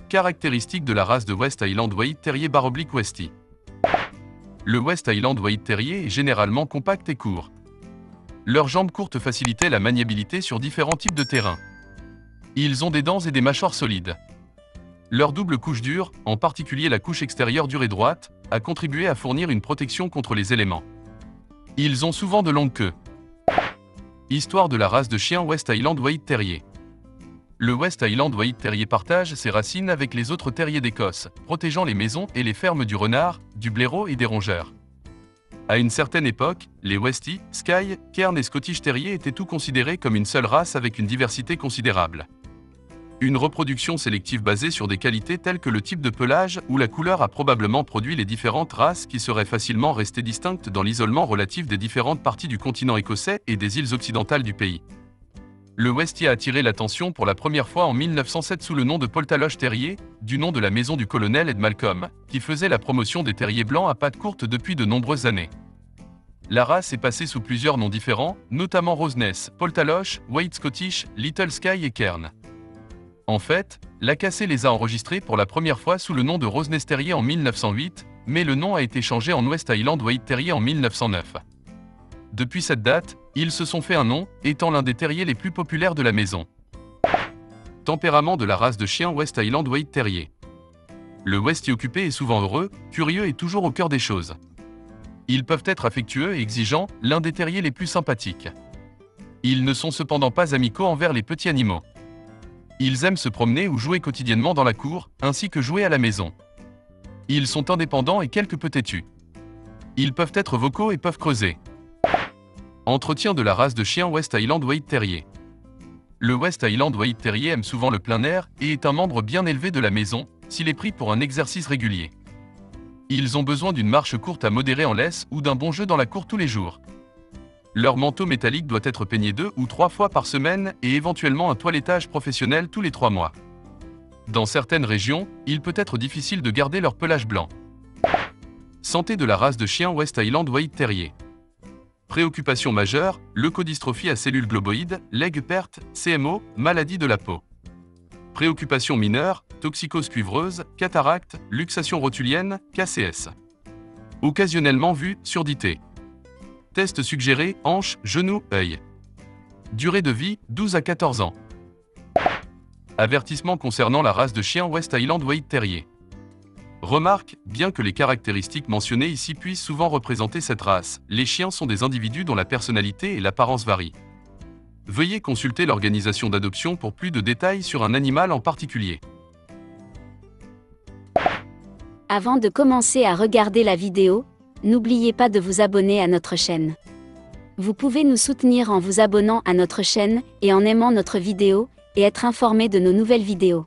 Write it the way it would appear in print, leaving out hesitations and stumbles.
Caractéristiques de la race de West Highland White Terrier / Westie. Le West Highland White Terrier est généralement compact et court. Leurs jambes courtes facilitaient la maniabilité sur différents types de terrains. Ils ont des dents et des mâchoires solides. Leur double couche dure, en particulier la couche extérieure dure et droite, a contribué à fournir une protection contre les éléments. Ils ont souvent de longues queues. Histoire de la race de chien West Highland White Terrier. Le West Highland White Terrier partage ses racines avec les autres terriers d'Écosse, protégeant les maisons et les fermes du renard, du blaireau et des rongeurs. À une certaine époque, les Westie, Skye, Cairn et Scottish Terrier étaient tous considérés comme une seule race avec une diversité considérable. Une reproduction sélective basée sur des qualités telles que le type de pelage ou la couleur a probablement produit les différentes races qui seraient facilement restées distinctes dans l'isolement relatif des différentes parties du continent écossais et des îles occidentales du pays. Le Westie a attiré l'attention pour la première fois en 1907 sous le nom de Poltaloch Terrier, du nom de la maison du colonel Ed Malcolm, qui faisait la promotion des terriers blancs à pattes courtes depuis de nombreuses années. La race est passée sous plusieurs noms différents, notamment Roseness, Poltaloch, White Scottish, Little Skye et Cairn. En fait, l'AKC les a enregistrés pour la première fois sous le nom de Roseness Terrier en 1908, mais le nom a été changé en West Highland White Terrier en 1909. Depuis cette date, ils se sont fait un nom, étant l'un des terriers les plus populaires de la maison. Tempérament de la race de chien West Highland White Terrier. Le Westie occupé est souvent heureux, curieux et toujours au cœur des choses. Ils peuvent être affectueux et exigeants, l'un des terriers les plus sympathiques. Ils ne sont cependant pas amicaux envers les petits animaux. Ils aiment se promener ou jouer quotidiennement dans la cour, ainsi que jouer à la maison. Ils sont indépendants et quelque peu têtus. Ils peuvent être vocaux et peuvent creuser. Entretien de la race de chien West Highland White Terrier. Le West Highland White Terrier aime souvent le plein air et est un membre bien élevé de la maison, s'il est pris pour un exercice régulier. Ils ont besoin d'une marche courte à modérée en laisse ou d'un bon jeu dans la cour tous les jours. Leur manteau métallique doit être peigné 2 ou 3 fois par semaine et éventuellement un toilettage professionnel tous les 3 mois. Dans certaines régions, il peut être difficile de garder leur pelage blanc. Santé de la race de chien West Highland White Terrier. Préoccupation majeure, leucodystrophie à cellules globoïdes, leg perte, CMO, maladie de la peau. Préoccupation mineure, toxicose cuivreuse, cataracte, luxation rotulienne, KCS. Occasionnellement vue, surdité. Test suggéré, hanche, genou, œil. Durée de vie, 12 à 14 ans. Avertissement concernant la race de chien West Highland White Terrier. Remarque, bien que les caractéristiques mentionnées ici puissent souvent représenter cette race, les chiens sont des individus dont la personnalité et l'apparence varient. Veuillez consulter l'organisation d'adoption pour plus de détails sur un animal en particulier. Avant de commencer à regarder la vidéo, n'oubliez pas de vous abonner à notre chaîne. Vous pouvez nous soutenir en vous abonnant à notre chaîne et en aimant notre vidéo, et être informé de nos nouvelles vidéos.